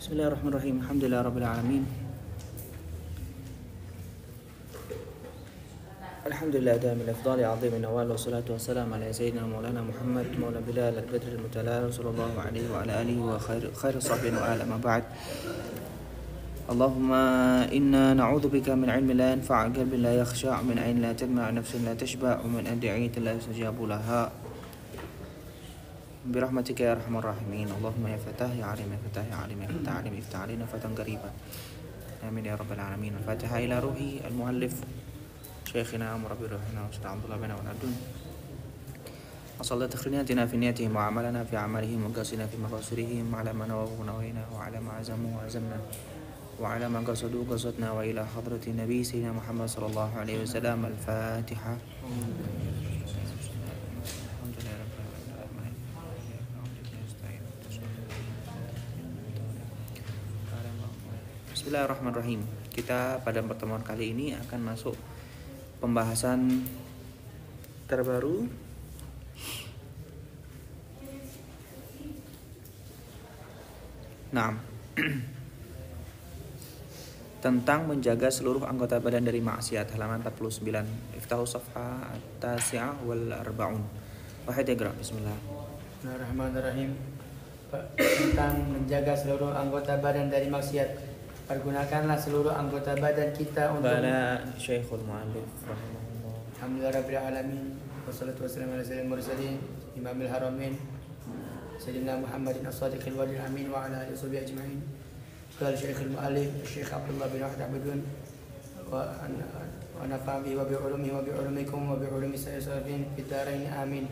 Bismillahirrahmanirrahim. Alhamdulillah rabbil alamin. Alhamdulillah damil afdali azim nawal wassalatu wassalamu ala sayyidina maulana Muhammad maula Bilal al-Badr al-Mutalal sallallahu alaihi wa ala alihi wa khair sahbihi wa ala ma ba'd. Allahumma inna na'udzubika min ilmin la yanfa' qalbin la yakhsha' min 'ainin la tadma' nafsin la tashba' wa min ad'iyatin la yustajabu laha. برحمتك يا أرحم الراحمين اللهم يا فتاه يا عليم يا فتاه يا عليم يا فتاه عليم افتح علينا فتى قريبا آمين يا رب العالمين. الفاتحة إلى روحي المؤلف شيخنا مربي روحنا وشرع عبد الله بن ونعدون وصلى تخريناتنا في نيتهم وعملنا في أعمالهم وقاسنا في مقاصرهم على ما نواه ونوينا وعلى ما عزموا وعزمنا وعلى ما قصدوا قصدنا وإلى حضرة النبي سيدنا محمد صلى الله عليه وسلم. الفاتحة. Bismillahirrahmanirrahim. Kita pada pertemuan kali ini akan masuk pembahasan terbaru tentang menjaga seluruh anggota badan dari maksiat, halaman 49. Iftahu safha at-tasi'ah wal arba'un. Wahid iqra. Bismillah. Bismillahirrahmanirrahim. Tentang menjaga seluruh anggota badan dari maksiat. Pergunakanlah seluruh anggota badan kita untuk Bala Syekhul Mu'allif rahimahullah. Alhamdulillah rabbil alamin. Wassalatu wassalamu ala sayyidil mursalin imamil haramain sayyidina Muhammadin as-sadiqil wa'dil amin wa ala alihi washabihi ajma'in. Qala Syekhul Mu'allif Syekh Abdullah bin Wahid Abdun wa nafa'ana bihi wa bi ulumihi wa bi ulumikum wa bi ulumi sayyidin fid darain amin.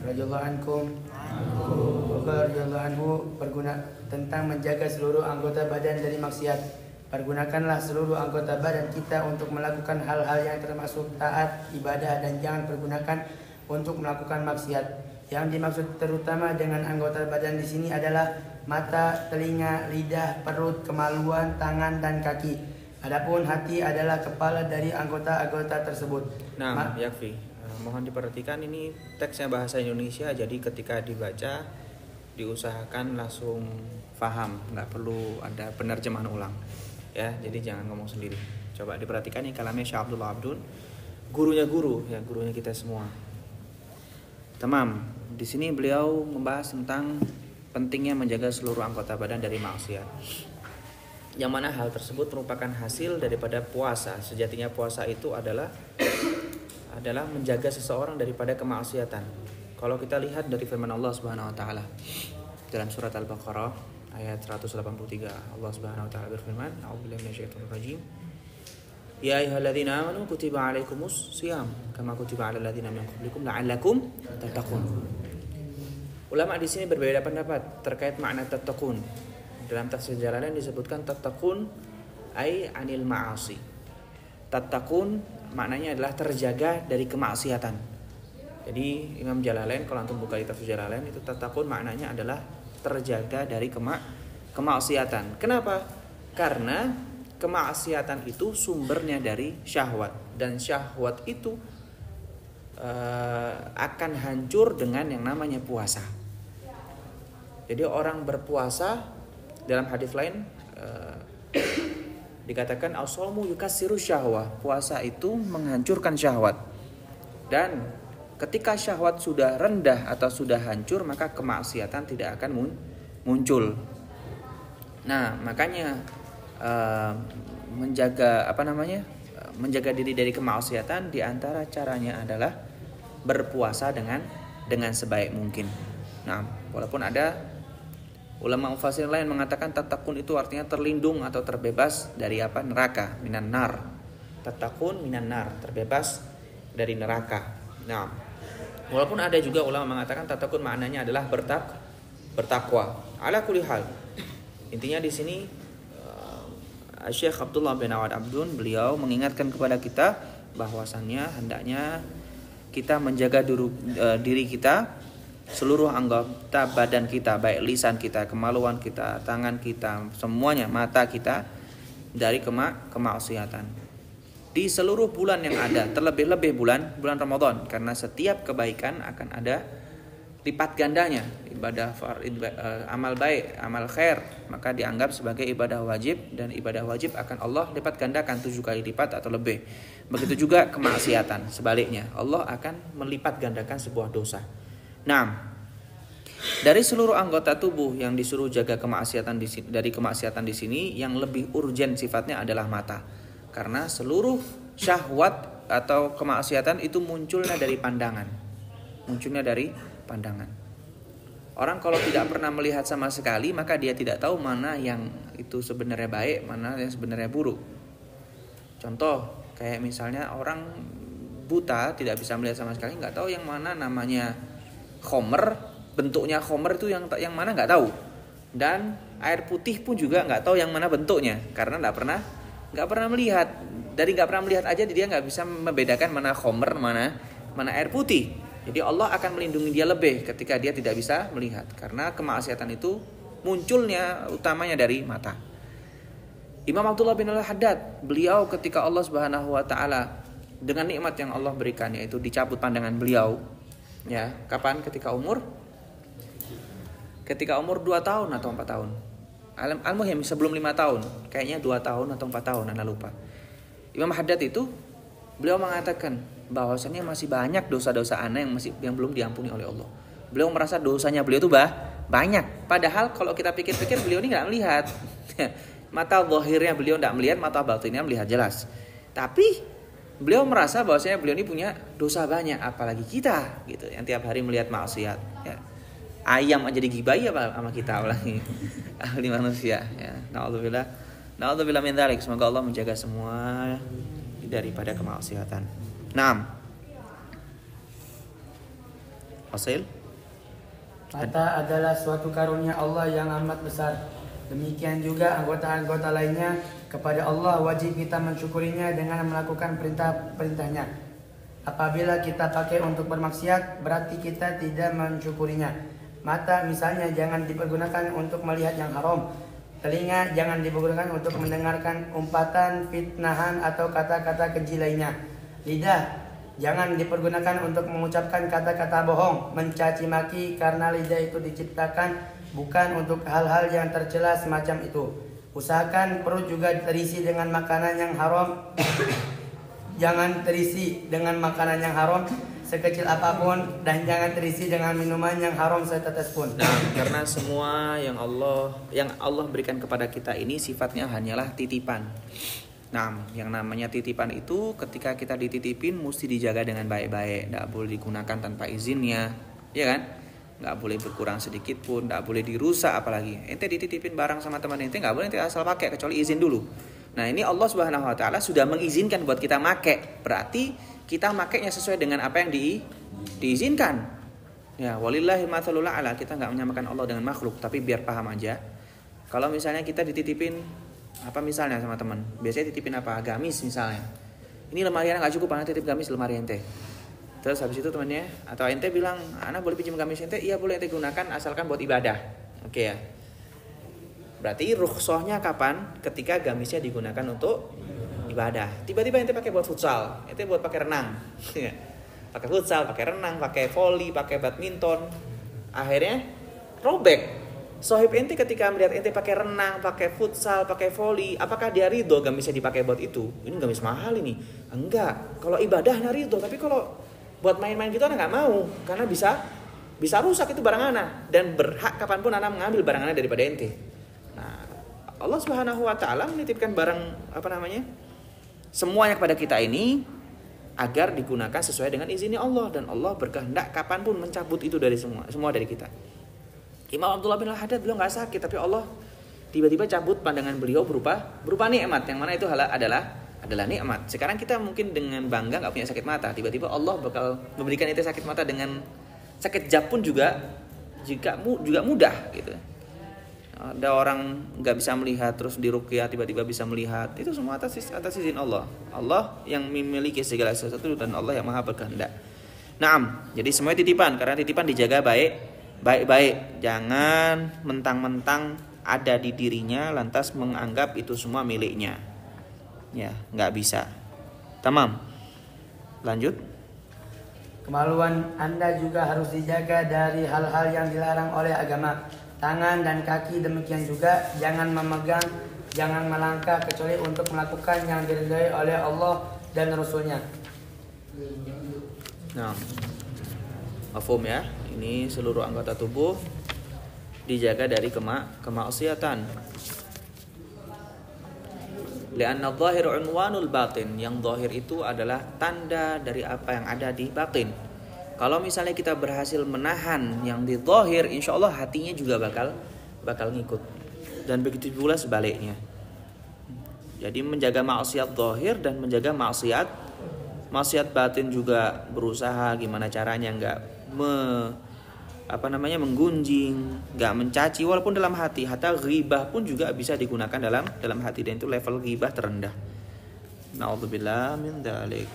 Radhiyallahu ankum. Radhiyallahu anhu. Tentang menjaga seluruh anggota badan dari maksiat. Pergunakanlah seluruh anggota badan kita untuk melakukan hal-hal yang termasuk taat, ibadah, dan jangan pergunakan untuk melakukan maksiat. Yang dimaksud terutama dengan anggota badan di sini adalah mata, telinga, lidah, perut, kemaluan, tangan, dan kaki. Adapun hati adalah kepala dari anggota-anggota tersebut. Nah, yakfi. Mohon diperhatikan ini teksnya bahasa Indonesia, jadi ketika dibaca diusahakan langsung paham, nggak perlu ada penerjemahan ulang ya, jadi jangan ngomong sendiri. Coba diperhatikan ini kalamnya Syekh Abdullah Abdun, gurunya kita semua. Tamam. Di sini beliau membahas tentang pentingnya menjaga seluruh anggota badan dari maksiat, yang mana hal tersebut merupakan hasil daripada puasa. Sejatinya puasa itu adalah menjaga seseorang daripada kemaksiatan. Kalau kita lihat dari firman Allah Subhanahu wa taala dalam surat Al-Baqarah ayat 183, Allah Subhanahu wa taala berfirman, A'udzubillahi minasyaitonir rajim. Ya ayyuhalladzina amanu kutiba 'alaikumus shiyam kama kutiba 'alal ladzina min qablikum la'allakum tattaqun. Ulama di sini berbeda pendapat terkait makna tattaqun. Dalam tafsir Jalalain disebutkan tattaqun ai 'anil ma'asi. Tattaqun maknanya adalah terjaga dari kemaksiatan. Jadi Imam Jalalain kalau antum buka di tafsir Jalalain itu tattaqun maknanya adalah terjaga dari kemaksiatan. Kenapa? Karena kemaksiatan itu sumbernya dari syahwat, dan syahwat itu akan hancur dengan yang namanya puasa. Jadi orang berpuasa dalam hadis lain dikatakan as-shaumu yukassiru syahwah, puasa itu menghancurkan syahwat. Dan ketika syahwat sudah rendah atau sudah hancur, maka kemaksiatan tidak akan muncul. Nah, makanya menjaga diri dari kemaksiatan di antara caranya adalah berpuasa dengan sebaik mungkin. Nah, walaupun ada ulama mufassir lain mengatakan tattaqun itu artinya terlindung atau terbebas dari neraka, minan nar. Tattaqun minan nar, terbebas dari neraka. Nah, walaupun ada juga ulama mengatakan tattaqun maknanya adalah bertakwa. Ala kulli hal. Intinya di sini Syekh Abdullah bin Wahid Abdun beliau mengingatkan kepada kita bahwasannya hendaknya kita menjaga diri kita, seluruh anggota badan kita, baik lisan kita, kemaluan kita, tangan kita, semuanya, mata kita dari kemaksiatan. Di seluruh bulan yang ada, terlebih-lebih bulan Ramadan, karena setiap kebaikan akan ada lipat gandanya. amal baik, amal khair, maka dianggap sebagai ibadah wajib, dan ibadah wajib akan Allah lipat gandakan 7 kali lipat atau lebih. Begitu juga kemaksiatan, sebaliknya Allah akan melipat gandakan sebuah dosa. Nah, dari seluruh anggota tubuh yang disuruh jaga dari kemaksiatan di sini, yang lebih urgen sifatnya adalah mata. Karena seluruh syahwat atau kemaksiatan itu munculnya dari pandangan. Orang kalau tidak pernah melihat sama sekali, maka dia tidak tahu mana yang itu sebenarnya baik, mana yang sebenarnya buruk. Contoh, kayak misalnya orang buta tidak bisa melihat sama sekali, nggak tahu yang mana namanya khomer, bentuknya khomer itu yang mana nggak tahu. Dan air putih pun juga nggak tahu yang mana bentuknya, karena nggak pernah melihat. Dari nggak pernah melihat aja dia nggak bisa membedakan mana khomer, mana air putih. Jadi Allah akan melindungi dia lebih ketika dia tidak bisa melihat, karena kemaksiatan itu munculnya utamanya dari mata. Imam Abdullah bin Al-Haddad, beliau ketika Allah Subhanahu wa taala dengan nikmat yang Allah berikan, yaitu dicabut pandangan beliau, ya, kapan? Ketika umur 2 tahun atau 4 tahun. Al-muhim sebelum 5 tahun, kayaknya 2 tahun atau 4 tahun, Anda lupa. Imam Haddad itu beliau mengatakan bahwasannya masih banyak dosa-dosa ana yang belum diampuni oleh Allah. Beliau merasa dosanya beliau itu banyak. Padahal kalau kita pikir-pikir, beliau ini nggak melihat. Mata zahirnya beliau nggak melihat, mata batinnya melihat jelas. Tapi beliau merasa bahwasanya beliau ini punya dosa banyak, apalagi kita gitu, yang tiap hari melihat maksiat. Ya. Ayam aja digibahi apa sama kita, apalagi ahli manusia. Ya. Na'udzubillah min dzalik. Semoga Allah menjaga semua daripada kemaksiatan. Naam. Hasil? Mata adalah suatu karunia Allah yang amat besar. Demikian juga anggota-anggota lainnya. Kepada Allah wajib kita mensyukurinya dengan melakukan perintah-perintahnya. Apabila kita pakai untuk bermaksiat, berarti kita tidak mensyukurinya. Mata misalnya jangan dipergunakan untuk melihat yang haram. Telinga jangan dipergunakan untuk mendengarkan umpatan, fitnahan atau kata-kata keji lainnya. Lidah jangan dipergunakan untuk mengucapkan kata-kata bohong, mencaci maki, karena lidah itu diciptakan bukan untuk hal-hal yang tercela semacam itu. Usahakan perut juga terisi dengan makanan yang haram. Jangan terisi dengan makanan yang haram sekecil apapun, dan jangan terisi dengan minuman yang haram setetes pun. Nah, karena semua yang Allah berikan kepada kita ini sifatnya hanyalah titipan. Nah, yang namanya titipan itu ketika kita dititipin mesti dijaga dengan baik-baik, tidak boleh digunakan tanpa izinnya, ya kan? Nggak boleh berkurang sedikit pun, nggak boleh dirusak apalagi. Ente dititipin barang sama teman ente, nggak boleh ente asal pakai kecuali izin dulu. Nah, ini Allah Subhanahu Wa Taala sudah mengizinkan buat kita make, berarti kita makainya sesuai dengan apa yang diizinkan. Ya, walillahil matsalul a'la, kita nggak menyamakan Allah dengan makhluk, tapi biar paham aja. Kalau misalnya kita dititipin apa misalnya sama teman, biasanya titipin apa? Gamis misalnya. Ini lemari anak nggak cukup, anak titip gamis lemari ente. Terus habis itu temannya atau ente bilang, anak boleh pinjam gamis ente? Iya boleh ente gunakan asalkan buat ibadah. Oke ya. Berarti rukhsahnya kapan? Ketika gamisnya digunakan untuk ibadah. Tiba-tiba ente pakai buat futsal, ente buat pakai renang. Pakai futsal, pakai renang, pakai volley, pakai badminton. Akhirnya robek. Sohib ente ketika melihat ente pakai renang, pakai futsal, pakai volley, apakah dia ridho gamisnya dipakai buat itu? Ini gamis mahal ini. Enggak. Kalau ibadahnya ridho, tapi kalau buat main-main gitu anak nggak mau, karena bisa rusak itu barang anak, dan berhak kapanpun anak mengambil barang anak daripada ente. Nah, Allah Subhanahu Wa Taala menitipkan barang semuanya kepada kita ini agar digunakan sesuai dengan izinnya Allah, dan Allah berkehendak kapanpun mencabut itu dari semua dari kita. Imam Abdullah bin Al-Haddad beliau nggak sakit, tapi Allah tiba-tiba cabut pandangan beliau berupa nikmat, yang mana itu adalah nikmat. Sekarang kita mungkin dengan bangga nggak punya sakit mata, tiba-tiba Allah bakal memberikan itu sakit mata dengan sakit jab pun juga mudah gitu. Ada orang nggak bisa melihat terus diruqyah tiba-tiba bisa melihat, itu semua atas izin Allah. Allah yang memiliki segala sesuatu dan Allah yang maha berkehendak. Naam, jadi semuanya titipan, karena titipan dijaga baik-baik. Jangan mentang-mentang ada di dirinya lantas menganggap itu semua miliknya. Ya, nggak bisa. Tamam. Lanjut. Kemaluan Anda juga harus dijaga dari hal-hal yang dilarang oleh agama. Tangan dan kaki demikian juga, jangan memegang, jangan melangkah kecuali untuk melakukan yang diridhai oleh Allah dan Rasul-Nya. Nah, mafhum ya. Ini seluruh anggota tubuh dijaga dari kemaksiatan. Li'anna dhahir unwanul batin. Yang zahir itu adalah tanda dari apa yang ada di batin. Kalau misalnya kita berhasil menahan yang di zahir, insya Allah hatinya juga bakal ngikut. Dan begitu pula sebaliknya. Jadi menjaga maksiat zahir dan menjaga maksiat batin juga, berusaha gimana caranya nggak menggunjing, nggak mencaci walaupun dalam hati. Hatta ghibah pun juga bisa digunakan dalam hati, dan itu level ghibah terendah. Na'udzubillah min dzalik.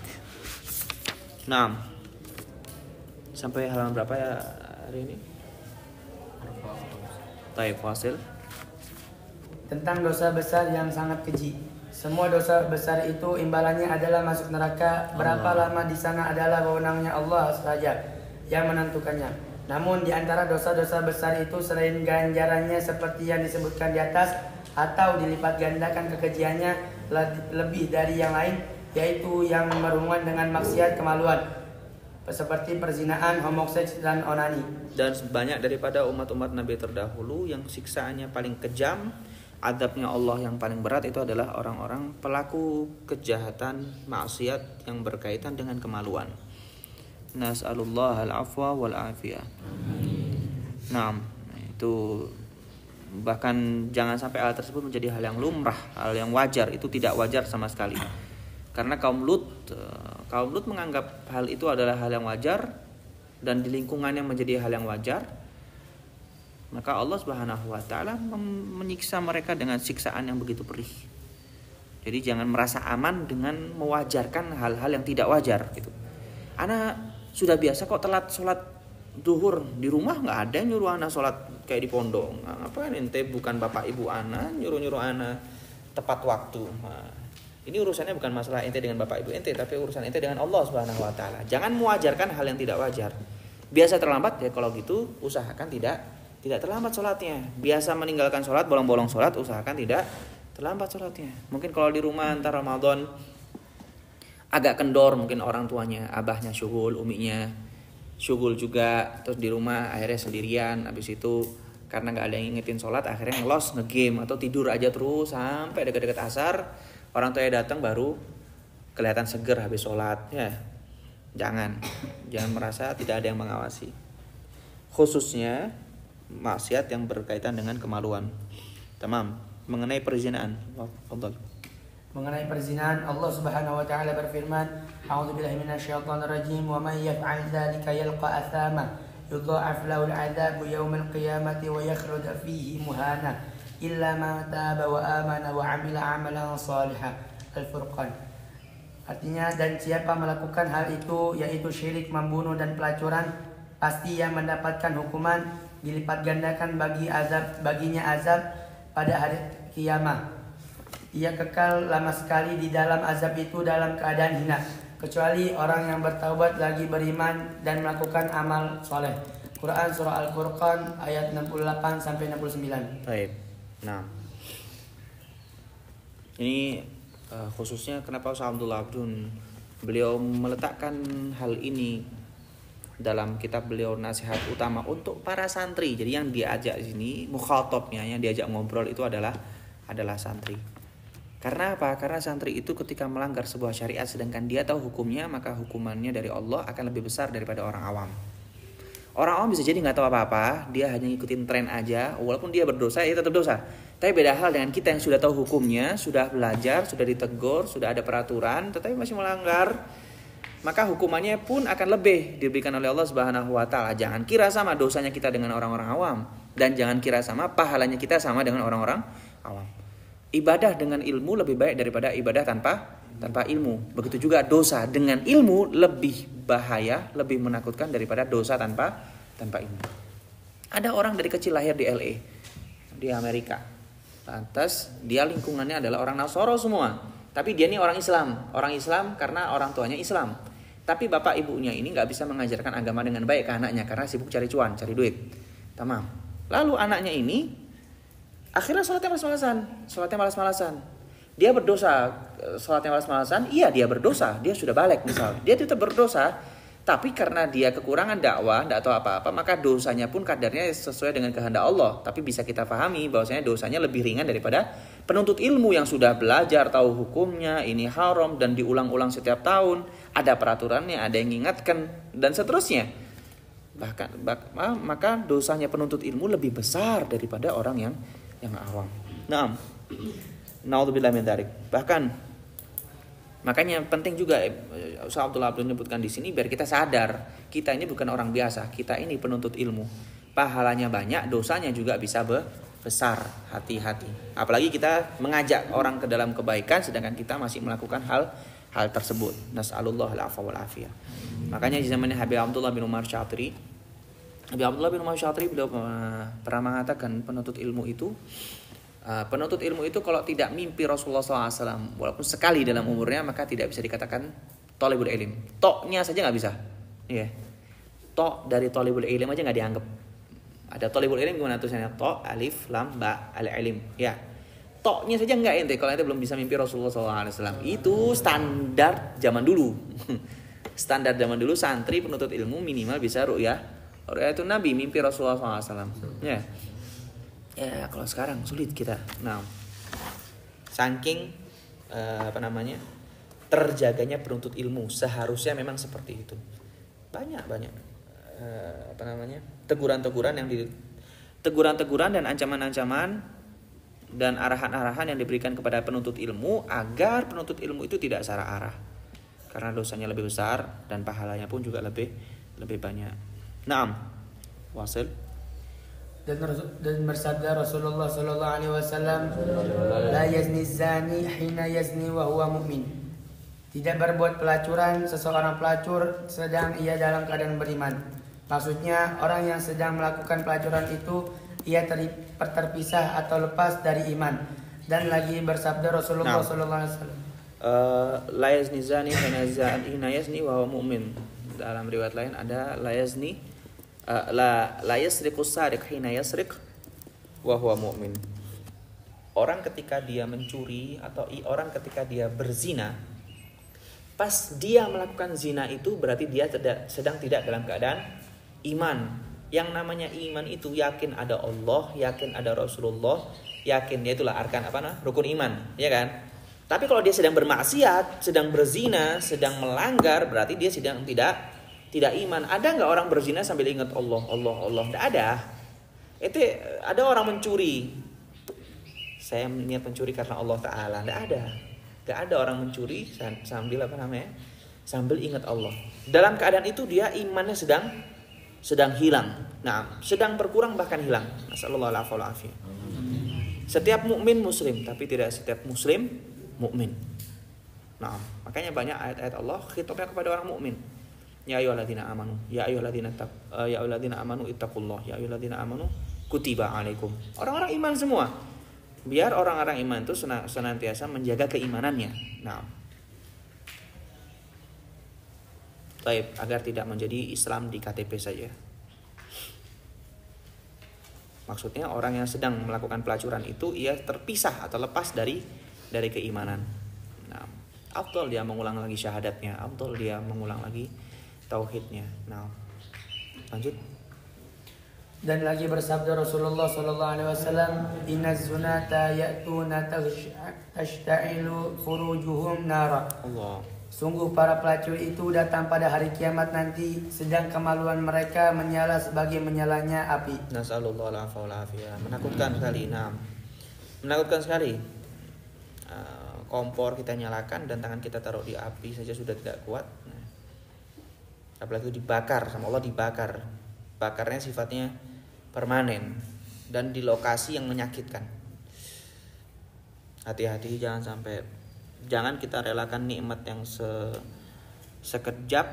Nah, sampai halaman berapa ya hari ini? Taib fasil. Tentang dosa besar yang sangat keji. Semua dosa besar itu imbalannya adalah masuk neraka. Berapa lama di sana adalah wewenangnya Allah saja yang menentukannya. Namun di antara dosa-dosa besar itu selain ganjarannya seperti yang disebutkan di atas atau dilipat gandakan kekejiannya lebih dari yang lain, yaitu yang berhubungan dengan maksiat kemaluan seperti perzinaan, homoseks dan onani. Dan banyak daripada umat-umat Nabi terdahulu yang siksaannya paling kejam, azabnya Allah yang paling berat itu adalah orang-orang pelaku kejahatan maksiat yang berkaitan dengan kemaluan. Nas'alullah al-afwa wal afiyah. Nah, itu bahkan jangan sampai hal tersebut menjadi hal yang lumrah, hal yang wajar. Itu tidak wajar sama sekali. Karena kaum Lut menganggap hal itu adalah hal yang wajar, dan di lingkungannya menjadi hal yang wajar. Maka Allah Subhanahu wa taala menyiksa mereka dengan siksaan yang begitu perih. Jadi jangan merasa aman dengan mewajarkan hal-hal yang tidak wajar gitu. Ana sudah biasa kok telat sholat duhur di rumah, nggak ada yang nyuruh ana sholat kayak di pondok. Ngapain ente bukan bapak ibu ana nyuruh ana tepat waktu. Nah, ini urusannya bukan masalah ente dengan bapak ibu ente, tapi urusan ente dengan Allah Subhanahu wa taala. Jangan mewajarkan hal yang tidak wajar. Biasa terlambat ya, kalau gitu usahakan tidak terlambat sholatnya. Biasa meninggalkan sholat, bolong-bolong sholat, usahakan tidak terlambat sholatnya. Mungkin kalau di rumah antar Ramadan agak kendor, mungkin orang tuanya, abahnya syughul, uminya syughul juga, terus di rumah akhirnya sendirian. Habis itu karena nggak ada yang ngingetin sholat, akhirnya ngelos, ngegame atau tidur aja terus sampai dekat-dekat asar. Orang tuanya datang baru kelihatan seger habis sholat. Ya, jangan merasa tidak ada yang mengawasi. Khususnya maksiat yang berkaitan dengan kemaluan. Tamam. Mengenai perzinaan. Fadhal. Mengenai perzinahan, Allah Subhanahu wa taala berfirman, "A'udzubillahi minasyaitonir rajim, wa may yaf'al dzalika yalqa athama, yudha'af lahu al'adzabu yaumal qiyamati wa yakhlud fihi muhana, illa ma taba wa amana wa 'amila 'amalan shalihan." Al-Furqan. Artinya, dan siapa melakukan hal itu, yaitu syirik, membunuh dan pelacuran, pasti yang mendapatkan hukuman dilipat gandakan baginya azab pada hari kiamat. Ia kekal lama sekali di dalam azab itu dalam keadaan hina, kecuali orang yang bertaubat lagi beriman dan melakukan amal soleh. Quran surah Al-Furqan ayat 68 sampai 69. Baik. Nah, ini khususnya kenapa Ustaz Abdullah Abdun beliau meletakkan hal ini dalam kitab beliau, nasihat utama untuk para santri. Jadi yang diajak sini mukhatabnya, yang diajak ngobrol itu adalah santri. Karena apa? Karena santri itu ketika melanggar sebuah syariat sedangkan dia tahu hukumnya, maka hukumannya dari Allah akan lebih besar daripada orang awam. Orang awam bisa jadi nggak tahu apa-apa, dia hanya ngikutin tren aja, walaupun dia berdosa, ya tetap dosa. Tapi beda hal dengan kita yang sudah tahu hukumnya, sudah belajar, sudah ditegur, sudah ada peraturan, tetapi masih melanggar, maka hukumannya pun akan lebih diberikan oleh Allah Subhanahu wa taala. Jangan kira sama dosanya kita dengan orang-orang awam, dan jangan kira sama pahalanya kita sama dengan orang-orang awam. Ibadah dengan ilmu lebih baik daripada ibadah tanpa ilmu. Begitu juga dosa dengan ilmu lebih bahaya, lebih menakutkan daripada dosa tanpa ilmu. Ada orang dari kecil lahir di LA, di Amerika. Lantas dia lingkungannya adalah orang Nasoro semua. Tapi dia ini orang Islam karena orang tuanya Islam. Tapi bapak ibunya ini nggak bisa mengajarkan agama dengan baik ke anaknya karena sibuk cari cuan, cari duit. Tamam. Lalu anaknya ini akhirnya sholatnya malas-malasan. Dia berdosa, sholatnya malas-malasan. Iya, dia berdosa. Dia sudah balik misal. Dia tetap berdosa. Tapi karena dia kekurangan dakwah, tidak tahu apa-apa, maka dosanya pun kadarnya sesuai dengan kehendak Allah. Tapi bisa kita pahami bahwasanya dosanya lebih ringan daripada penuntut ilmu yang sudah belajar, tahu hukumnya, ini haram dan diulang-ulang setiap tahun. Ada peraturannya, ada yang mengingatkan dan seterusnya. Maka dosanya penuntut ilmu lebih besar daripada orang yang awam. Naam. Naudzubillah min dzalik. Bahkan makanya penting juga Ustaz Abdullah Abdul menyebutkan di sini biar kita sadar kita ini bukan orang biasa, kita ini penuntut ilmu. Pahalanya banyak, dosanya juga bisa besar. Hati-hati. Apalagi kita mengajak orang ke dalam kebaikan sedangkan kita masih melakukan hal tersebut. Nas'alullah al-'afwa wal afiyah. Makanya di zamannya Habib Abdullah bin Umar Syatri, beliau pernah mengatakan penuntut ilmu itu kalau tidak mimpi Rasulullah SAW walaupun sekali dalam umurnya maka tidak bisa dikatakan thalibul ilm. Toknya saja nggak bisa. Iya. Tok dari thalibul ilm aja nggak dianggap. Ada thalibul ilm gimana tulisannya? Tok, alif, lam, ba, al-ilm. Ya. Toknya saja nggak ente kalau ente belum bisa mimpi Rasulullah SAW. Itu standar zaman dulu. Standar zaman dulu santri penuntut ilmu minimal bisa ru'yah itu Nabi, mimpi Rasulullah SAW. Ya. Ya kalau sekarang sulit kita. Nah, saking terjaganya penuntut ilmu seharusnya memang seperti itu. Banyak teguran-teguran dan ancaman-ancaman dan arahan-arahan yang diberikan kepada penuntut ilmu agar penuntut ilmu itu tidak salah arah. Karena dosanya lebih besar dan pahalanya pun juga lebih banyak. Naam. Wasil. Dan bersabda Rasulullah sallallahu alaihi wasallam, la yazni zani hina yazni wa huwa mu'min. Tidak berbuat pelacuran seseorang pelacur sedang ia dalam keadaan beriman. Maksudnya orang yang sedang melakukan pelacuran itu ia terpisah atau lepas dari iman. Dan lagi bersabda Rasulullah sallallahu alaihi wasallam, la yazni zani hina yazni wa huwa mu'min. Dalam riwayat lain ada la yazni la yasriqu sariq hina yasriq wa huwa mu'min. Orang ketika dia mencuri atau orang ketika dia berzina, pas dia melakukan zina itu berarti dia sedang tidak dalam keadaan iman. Yang namanya iman itu yakin ada Allah, yakin ada Rasulullah, yakin itulah arkan rukun iman, ya kan? Tapi kalau dia sedang bermaksiat, sedang berzina, sedang melanggar, berarti dia sedang tidak iman. Ada nggak orang berzina sambil ingat Allah? Nggak ada. Itu ada orang mencuri. Saya niat mencuri karena Allah Taala. Nggak ada orang mencuri sambil sambil ingat Allah. Dalam keadaan itu dia imannya sedang hilang. Nah, sedang berkurang bahkan hilang. Nasallallahu alaihi wasallam. Setiap mukmin muslim, tapi tidak setiap muslim mukmin. Nah, makanya banyak ayat-ayat Allah khitabnya kepada orang mukmin. Ya ayyuhalladzina amanu, ya ayyuhalladzina amanu ittaqullah, ya ayyuhalladzina amanu kutiba alaikum. Orang-orang iman semua. Biar orang-orang iman itu senantiasa menjaga keimanannya. Nah, baik, agar tidak menjadi Islam di KTP saja. Maksudnya orang yang sedang melakukan pelacuran itu ia terpisah atau lepas dari keimanan. Nah, afdal dia mengulang lagi syahadatnya, afdal dia mengulang lagi tauhidnya. Nah, lanjut. Dan lagi bersabda Rasulullah sallallahu alaihi wasallam, "Innaz zunata ya'tuna tashta'ilu furujuhum nara." Allah. Sungguh para pelacur itu datang pada hari kiamat nanti sedang kemaluan mereka menyala sebagai menyalanya api. Nasallallahu alaihi wasallam. Menakutkan sekali. Nah, menakutkan sekali. Kompor kita nyalakan dan tangan kita taruh di api saja sudah tidak kuat. Apalagi dibakar sama Allah, dibakar. Bakarnya sifatnya permanen dan di lokasi yang menyakitkan. Hati-hati jangan kita relakan nikmat yang sekejap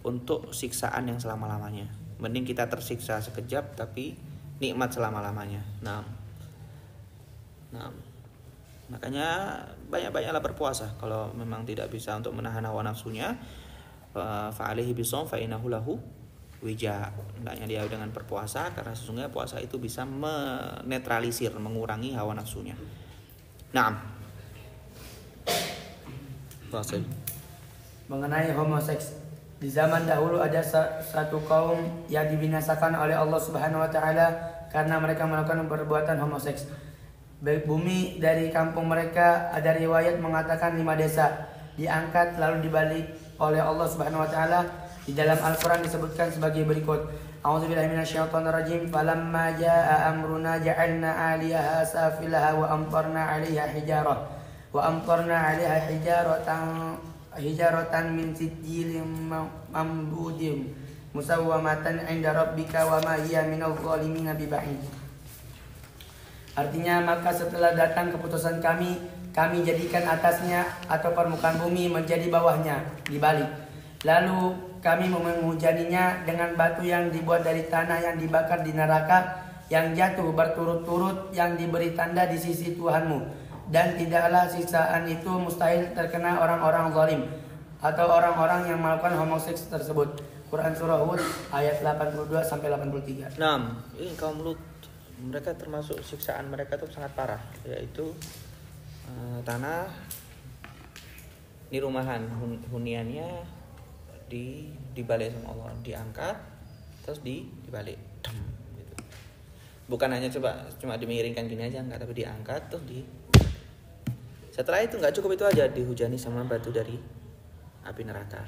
untuk siksaan yang selama-lamanya. Mending kita tersiksa sekejap tapi nikmat selama-lamanya. Nah, makanya banyak-banyaklah berpuasa kalau memang tidak bisa untuk menahan hawa nafsunya. fa'alaihi bisawm fa innahu lahu wija. Hendaknya dia dengan berpuasa karena sesungguhnya puasa itu bisa menetralisir, mengurangi hawa nafsunya. Naam. Rasul. Mengenai homoseks, di zaman dahulu ada satu kaum yang dibinasakan oleh Allah Subhanahu wa taala karena mereka melakukan perbuatan homoseks. Bumi dari kampung mereka ada riwayat mengatakan 5 desa diangkat lalu dibalik oleh Allah Subhanahu wa taala. Di dalam Al-Qur'an disebutkan sebagai berikut. A'udzubillahi minasyaitonirrajim. Falamma jaa'a amruna ja'alna 'aliyaha safilaha wa amtarna 'alaiha hijaratan min sijilin mamdudin musawwamatan 'inda rabbika wa ma hiya minadh dhalimina biba'id. Artinya, maka setelah datang keputusan kami jadikan atasnya atau permukaan bumi menjadi bawahnya dibalik. Lalu kami menghujaninya dengan batu yang dibuat dari tanah yang dibakar di neraka yang jatuh berturut-turut yang diberi tanda di sisi Tuhanmu. Dan tidaklah siksaan itu mustahil terkena orang-orang zalim atau orang-orang yang melakukan homoseks tersebut. Quran Surah Hud ayat 82 sampai 83. Ini kaum Lut, mereka termasuk siksaan mereka itu sangat parah, yaitu tanah ini rumahan huniannya dibalik sama Allah, diangkat terus dibalik gitu. Bukan hanya cuma dimiringkan gini aja, enggak, tapi diangkat terus setelah itu nggak cukup itu aja, dihujani sama batu dari api neraka.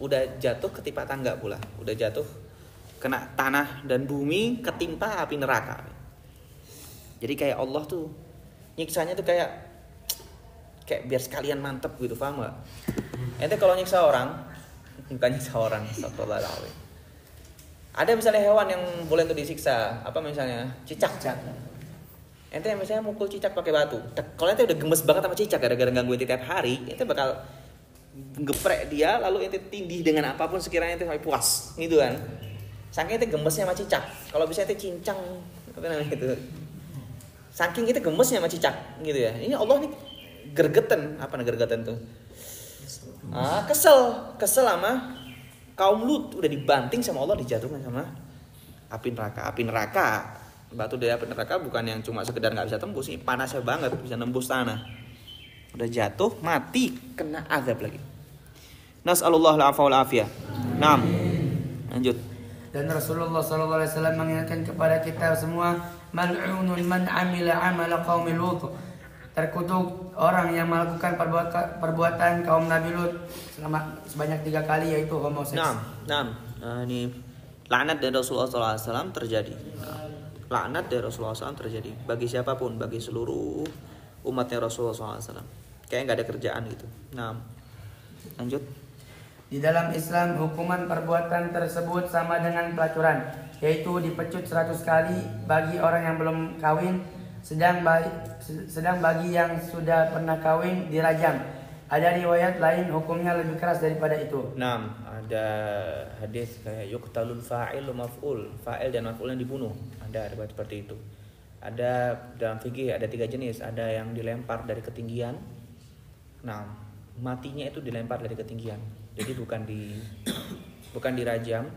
Udah jatuh ketimpa tangga pula, udah jatuh kena tanah dan bumi, ketimpa api neraka. Jadi kayak Allah tuh nyiksanya tuh kayak biar sekalian mantep gitu, paham gak? Ente kalau nyiksa orang, bukan nyiksa orang, astagfirullahaladzim. Ada misalnya hewan yang boleh tuh disiksa, apa misalnya cicak. Ente misalnya mukul cicak pakai batu. Kalau ente udah gemes banget sama cicak gara-gara gangguin tiap hari, ente bakal geprek dia, lalu ente tindih dengan apapun sekiranya ente sampai puas, gitu kan? Saking ente gemesnya sama cicak. Kalau bisa ente cincang, apa namanya gitu. Saking kita gemesnya sama cicak, gitu ya. Ini Allah nih gergeten, apa nih gergeten tuh? Kesel sama kaum Lut, udah dibanting sama Allah, dijatuhkan sama api neraka. Batu dari api neraka bukan yang cuma sekedar nggak bisa tembus, ini panasnya banget, bisa nembus tanah. Udah jatuh, mati, kena azab lagi. Nas'alullah al-'afwa wal afiyah. Naam. Lanjut. Dan Rasulullah SAW mengingatkan kepada kita semua, mal'unun man amila amala qaumi Lut. Terkutuk orang yang melakukan perbuatan kaum Nabi Lut sebanyak 3 kali, yaitu homoseks. Naam. Ini laknat dari Rasulullah SAW terjadi. Laknat dari Rasulullah SAW terjadi bagi siapapun, bagi seluruh umatnya Rasulullah SAW. Kayaknya nggak ada kerjaan gitu. Naam. Lanjut. Di dalam Islam, hukuman perbuatan tersebut sama dengan pelacuran, yaitu dipecut 100 kali bagi orang yang belum kawin, sedang bagi yang sudah pernah kawin dirajam. Ada riwayat lain hukumnya lebih keras daripada itu. Naam, ada hadis kayak yuqtalul fa'il wa maf'ul, fa'il dan maf'ul yang dibunuh. Ada riwayat seperti itu. Ada dalam fikih ada 3 jenis, ada yang dilempar dari ketinggian. Nah, matinya itu dilempar dari ketinggian. Jadi bukan dirajam,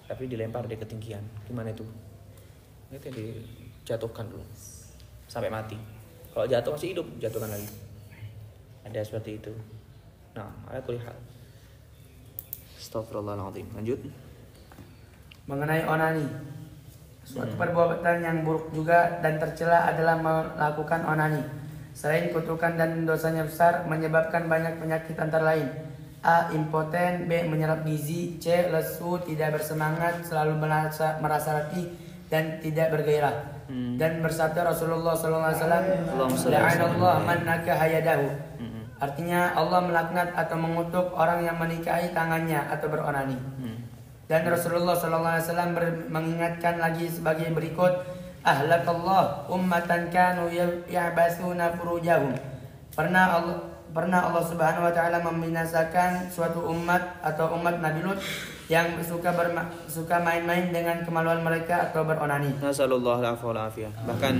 tapi dilempar dari ketinggian. Gimana itu? Itu dijatuhkan dulu sampai mati. Kalau jatuh masih hidup, jatuhkan lagi. Ada seperti itu. Nah, ala kulli hal. Astagfirullahaladzim. Lanjut. Mengenai onani, suatu perbuatan yang buruk juga dan tercela adalah melakukan onani. Selain kutukan dan dosanya besar, menyebabkan banyak penyakit antara lain: A. Impoten, B. Menyerap gizi, C. Lesu, tidak bersemangat, selalu merasa letih dan tidak bergairah. Dan bersabda Rasulullah SAW, la'anallah man nakaha yadahu. Artinya Allah melaknat atau mengutuk orang yang menikahi tangannya atau beronani. Dan Rasulullah SAW mengingatkan lagi sebagai berikut, ahlakallah ummatan kanu ya'basuna furujahum. Pernah Allah Subhanahu wa taala membinasakan suatu umat atau umat Nabi Lut yang suka main-main dengan kemaluan mereka atau beronani. Nasallallahu alaihi wasallam.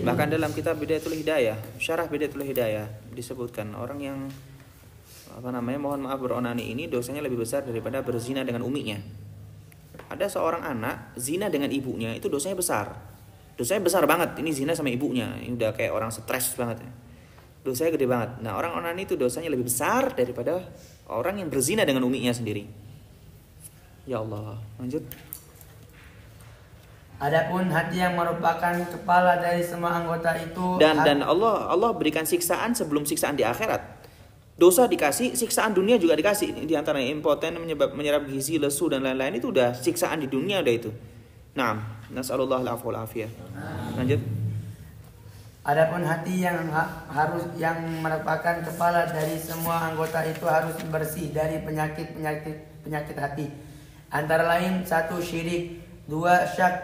Bahkan dalam kitab Bidayatul Hidayah, syarah Bidayatul Hidayah disebutkan orang yang mohon maaf beronani ini dosanya lebih besar daripada berzina dengan uminya. Ada seorang anak zina dengan ibunya, itu dosanya besar. Dosanya besar banget. Ini zina sama ibunya. Ini udah kayak orang stres banget. Dosanya gede banget. Nah, orang onani itu dosanya lebih besar daripada orang yang berzina dengan uminya sendiri. Ya Allah, lanjut. Adapun hati yang merupakan kepala dari semua anggota itu dan Allah berikan siksaan sebelum siksaan di akhirat. Dosa dikasih, siksaan dunia juga dikasih. Ini diantara impoten menyerap gizi, lesu dan lain-lain itu udah siksaan di dunia udah itu. Naam, nasallallahu alaihi wasallam. Lanjut. Adapun hati yang yang merupakan kepala dari semua anggota itu harus bersih dari penyakit hati. Antara lain 1 syirik, 2 syak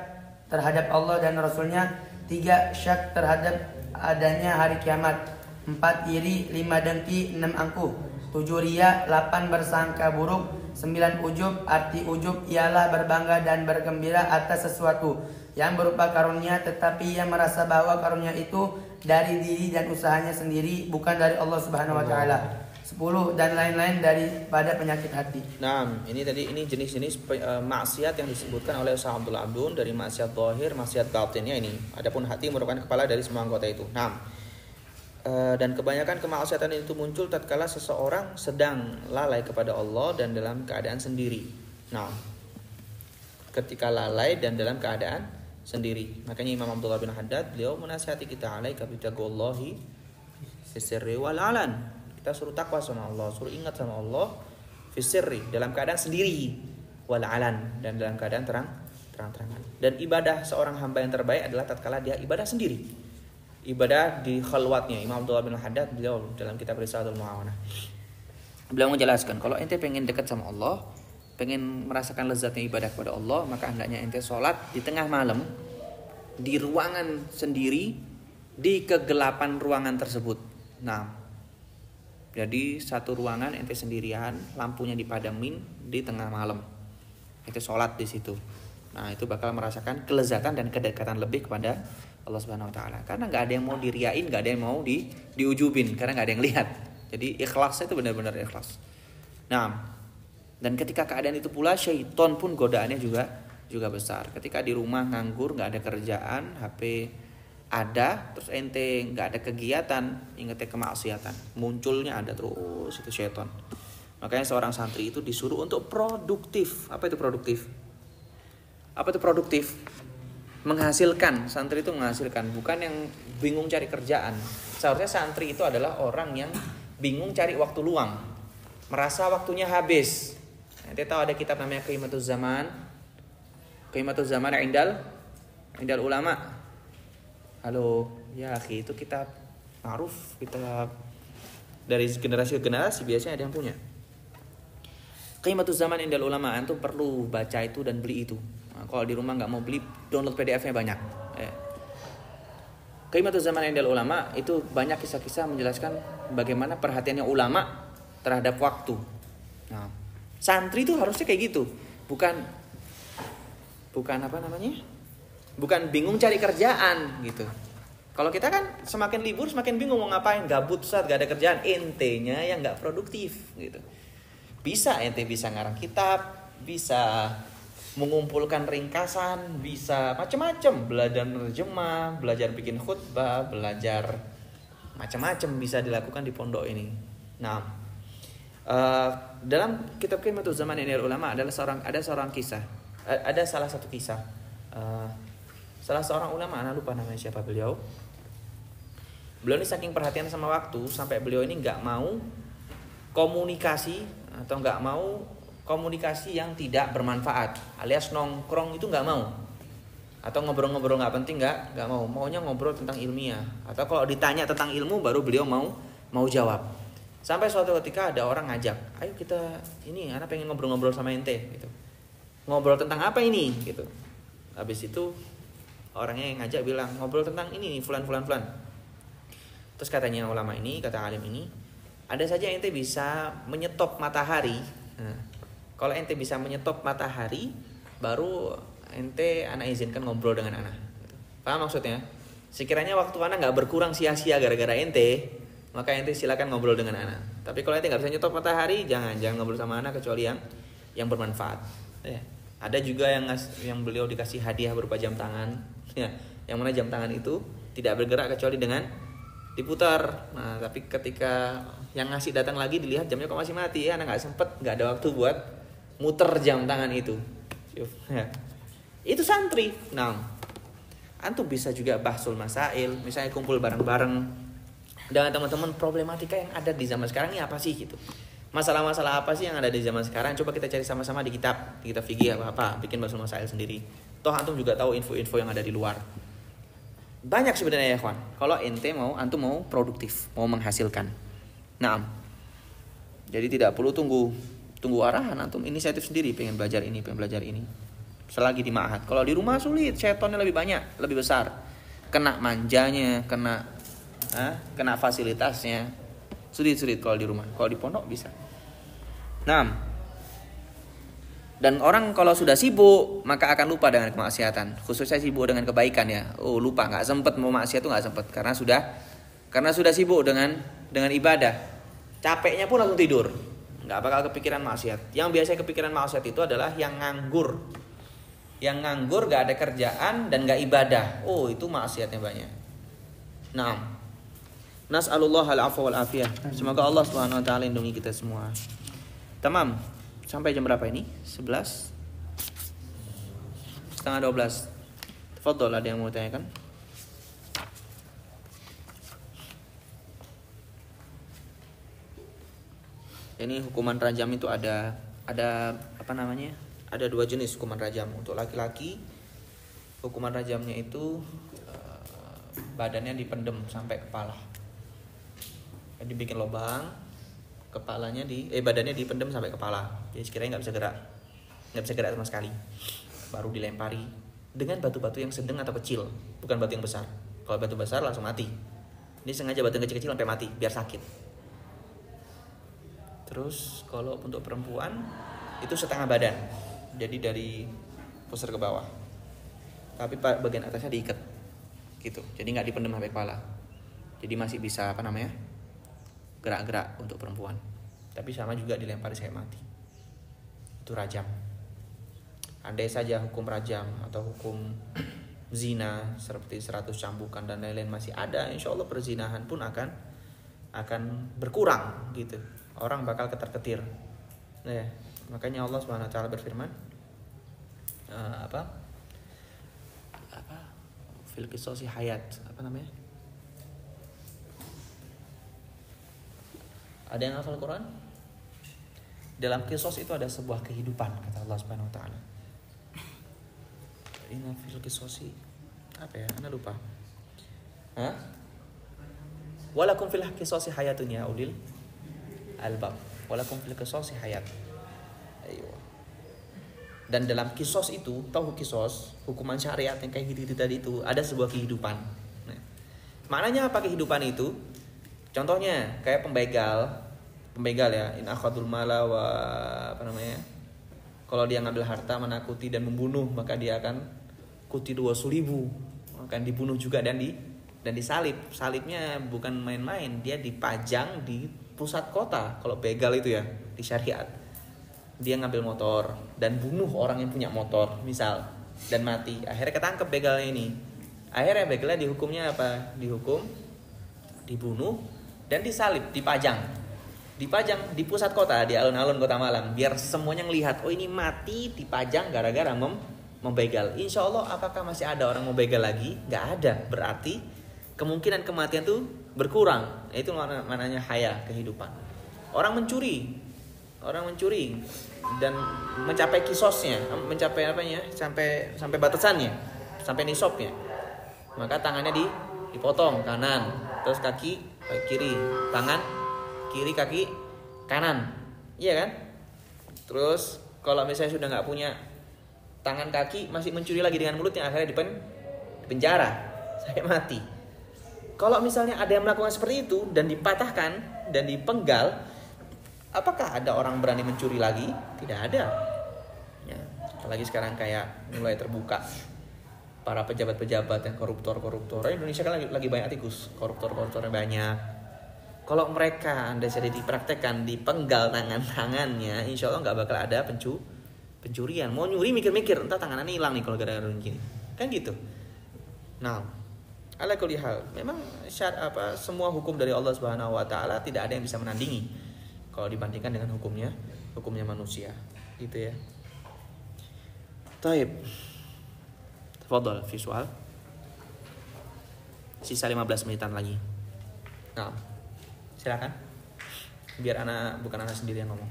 terhadap Allah dan Rasulnya, 3 syak terhadap adanya hari kiamat, 4 iri, 5 dengki, 6 angkuh, 7 ria, 8 bersangka buruk, 9 ujub. Arti ujub ialah berbangga dan bergembira atas sesuatu yang berupa karunia, tetapi ia merasa bahwa karunia itu dari diri dan usahanya sendiri, bukan dari Allah Subhanahu wa taala. 10 dan lain-lain daripada penyakit hati. Nah, ini jenis-jenis maksiat yang disebutkan oleh Ustaz Abdul Abdun dari maksiat zahir, maksiat batinnya ini. Adapun hati merupakan kepala dari semua anggota itu. Nah, dan kebanyakan kemaksiatan itu muncul tatkala seseorang sedang lalai kepada Allah dan dalam keadaan sendiri. Nah, ketika lalai dan dalam keadaan sendiri, makanya Imam Abdullah bin Haddad beliau menasihati kita alaika bitaqwallahi fisirri wal alan. Kita suruh takwa sama Allah, suruh ingat sama Allah fisirri, dalam keadaan sendiri, wal alan, dan dalam keadaan terang-terangan. Dan ibadah seorang hamba yang terbaik adalah tatkala dia ibadah sendiri. Ibadah di khalwatnya. Imam Abdullah bin Haddad beliau dalam kitab Risalatul Muawanah beliau menjelaskan kalau ente pengen dekat sama Allah, pengen merasakan lezatnya ibadah kepada Allah, maka hendaknya ente sholat di tengah malam di ruangan sendiri, di kegelapan ruangan tersebut. Nah, jadi satu ruangan ente sendirian, lampunya dipadamin di tengah malam, ente sholat di situ. Nah, itu bakal merasakan kelezatan dan kedekatan lebih kepada Allah Subhanahu wa taala. Karena enggak ada yang mau diriain, enggak ada yang mau diujubin, karena enggak ada yang lihat. Jadi ikhlasnya itu benar-benar ikhlas. Nah, dan ketika keadaan itu pula syaitan pun godaannya juga besar. Ketika di rumah nganggur, enggak ada kerjaan, HP ada, terus ente enggak ada kegiatan, ingetnya kemaksiatan. Munculnya ada terus itu syaitan. Makanya seorang santri itu disuruh untuk produktif. Apa itu produktif? Apa itu produktif? Menghasilkan. Santri itu menghasilkan, bukan yang bingung cari kerjaan. Seharusnya santri itu adalah orang yang bingung cari waktu luang, merasa waktunya habis. Nanti tahu ada kitab namanya Qiyamatuz Zaman. Qiyamatuz Zaman indal ulama. Halo, ya akhi, itu kitab ma'ruf, kitab dari generasi ke generasi biasanya ada yang punya. Qiyamatuz Zaman indal ulama, antum perlu baca itu dan beli itu. Nah, kalau di rumah nggak mau beli, download PDF-nya banyak. Qiyamatuz Zaman indal ulama itu banyak kisah-kisah menjelaskan bagaimana perhatiannya ulama terhadap waktu. Nah, santri itu harusnya kayak gitu, bukan apa namanya? Bukan bingung cari kerjaan gitu. Kalau kita kan semakin libur semakin bingung mau ngapain, gabut saat gak ada kerjaan, entenya yang nggak produktif gitu. Ente bisa ngarang kitab, bisa mengumpulkan ringkasan, bisa macam-macam, belajar nerjemah, belajar bikin khutbah, belajar macam-macam bisa dilakukan di pondok ini. Nah, dalam kitab Qiyamatuz Zaman ini ulama ada salah satu kisah. Salah seorang ulama, anak lupa namanya siapa beliau. Beliau ini saking perhatian sama waktu sampai beliau ini nggak mau komunikasi atau nggak mau komunikasi yang tidak bermanfaat, alias nongkrong itu nggak mau, atau ngobrol-ngobrol nggak penting nggak mau, maunya ngobrol tentang ilmiah, atau kalau ditanya tentang ilmu baru beliau mau jawab. Sampai suatu ketika ada orang ngajak, ayo kita ini, anak pengen ngobrol-ngobrol sama ente gitu. Ngobrol tentang apa ini gitu. Habis itu orangnya yang ngajak bilang ngobrol tentang ini fulan. Terus katanya ulama ini, kata alim ini, ada saja ente bisa menyetop matahari. Nah, kalau ente bisa menyetop matahari, baru ente anak izinkan ngobrol dengan anak. Paham maksudnya? Sekiranya waktu anak nggak berkurang sia-sia gara-gara ente maka ente silakan ngobrol dengan anak. Tapi kalau ente nggak bisa nyetok matahari, jangan ngobrol sama anak kecuali yang bermanfaat. Ya. Ada juga yang beliau dikasih hadiah berupa jam tangan, ya, yang mana jam tangan itu tidak bergerak kecuali dengan diputar. Nah, tapi ketika yang ngasih datang lagi dilihat jamnya kok masih mati, ya anak nggak ada waktu buat muter jam tangan itu. Ya. Itu santri. Nah, antum bisa juga bahsul masail, misalnya kumpul bareng-bareng dengan teman-teman, problematika yang ada di zaman sekarang ini apa sih gitu. Masalah-masalah apa sih yang ada di zaman sekarang, coba kita cari sama-sama di kitab fikih apa, bikin bahsul masail sendiri. Toh antum juga tahu info-info yang ada di luar. Banyak sebenarnya ya kawan. Kalau ente antum mau produktif, mau menghasilkan. Nah, jadi tidak perlu tunggu arahan, antum inisiatif sendiri, pengen belajar ini. Selagi di ma'had. Kalau di rumah sulit, setonnya lebih banyak, lebih besar. Kena manjanya, kena fasilitasnya. Sulit kalau di rumah. Kalau di pondok bisa. Nah, dan orang kalau sudah sibuk maka akan lupa dengan kemaksiatan. Khususnya sibuk dengan kebaikan ya. Oh, lupa, nggak sempet mau maksiat tuh nggak sempet karena sudah sibuk dengan ibadah. Capeknya pun langsung tidur. Nggak bakal kepikiran maksiat. Yang biasa kepikiran maksiat itu adalah yang nganggur. Yang nganggur gak ada kerjaan dan gak ibadah. Oh, itu maksiatnya banyak. Naam. Nas'alullah al-afwa wal afiyah. Semoga Allah Subhanahu wa taala lindungi kita semua. Tamam. Sampai jam berapa ini? 11. Setengah 12. Tafadhol, ada yang mau tanyakan? Ini hukuman rajam itu ada apa namanya? Ada 2 jenis hukuman rajam. Untuk laki-laki hukuman rajamnya itu badannya dipendem sampai kepala. Jadi bikin lubang, badannya dipendem sampai kepala. Jadi sekiranya nggak bisa gerak sama sekali. Baru dilempari dengan batu-batu yang sedang atau kecil, bukan batu yang besar. Kalau batu besar langsung mati. Ini sengaja batu yang kecil-kecil sampai mati biar sakit. Terus kalau untuk perempuan itu setengah badan. Jadi dari pusar ke bawah. Tapi bagian atasnya diikat. Gitu. Jadi enggak dipendam sampai kepala. Jadi masih bisa gerak-gerak untuk perempuan. Tapi sama juga dilempari sampai mati. Itu rajam. Andai saja hukum rajam atau hukum zina seperti 100 cambukan dan lain-lain masih ada, insya Allah perzinahan pun akan berkurang gitu. Orang bakal ketar-ketir. Nah, ya. Makanya Allah Subhanahu wa taala berfirman fil qisasi hayat, apa namanya? Ada yang hafal Quran? Dalam qisas itu ada sebuah kehidupan, kata Allah Subhanahu wa taala. Inna fil qisasi apa ya? Ana lupa. Walakum fil qisasi hayatun ya ulil albab. Walakum fil qisasi hayat. Ayo. Dan dalam kisos itu, tahu kisos, hukuman syariat yang kayak gitu tadi itu ada sebuah kehidupan. Nah, maknanya apa kehidupan itu? Contohnya kayak pembegal ya, in akhadul mala wa apa namanya? Kalau dia ngambil harta, menakuti dan membunuh, maka dia akan kutilu wa sulibu, akan dibunuh juga dan disalib. Salibnya bukan main-main, dia dipajang di pusat kota. Kalau begal itu ya di syariat. Dia ngambil motor dan bunuh orang yang punya motor misal dan mati, akhirnya ketangkep begalnya ini. Akhirnya begalnya dihukumnya apa? Dibunuh dan disalib, dipajang di pusat kota, di alun-alun kota Malang, biar semuanya ngelihat, oh ini mati dipajang gara-gara membegal. Insya Allah apakah masih ada orang mau begal lagi? Nggak ada. Berarti kemungkinan kematian tuh berkurang. Itu maknanya haya, kehidupan. Orang mencuri dan mencapai kisosnya, mencapai sampai batasannya, sampai nisabnya, maka tangannya dipotong kanan, terus kaki kiri, tangan kiri, kaki kanan, iya kan? Terus kalau misalnya sudah nggak punya tangan kaki, masih mencuri lagi dengan mulutnya, akhirnya dipenjara sampai mati. Kalau misalnya ada yang melakukan seperti itu dan dipatahkan dan dipenggal, apakah ada orang berani mencuri lagi? Tidak ada. Ya, apalagi sekarang kayak mulai terbuka para pejabat-pejabat yang koruptor. Indonesia kan lagi banyak tikus, koruptornya banyak. Kalau mereka Anda jadi dipraktekkan, dipenggal tangannya, insya Allah nggak bakal ada pencurian. Mau nyuri mikir-mikir, entah tangannya hilang nih kalau gara-gara gini. Kan gitu. Nah, ala kulli hal, memang semua hukum dari Allah Subhanahu wa taala tidak ada yang bisa menandingi kalau dibandingkan dengan hukumnya manusia. Gitu ya. Taib. Tafadhol fi soal. Sisa 15 menitan lagi. Nah, silakan. Biar bukan anak sendiri yang ngomong.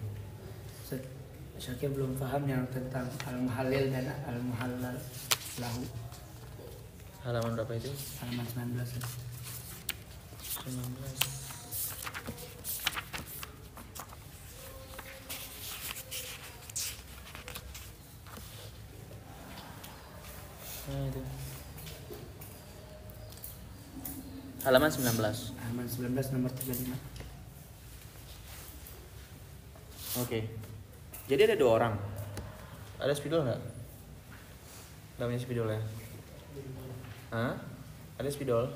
Syakir belum paham yang tentang al-muhalil dan al-muhallal lahu. Halaman berapa itu? Halaman 19. 19. Nah, itu. Halaman 19. Halaman 19 nomor 35. Oke. Jadi ada 2 orang. Ada spidol nggak? Nggak punya spidol ya? Hah? Ada spidol?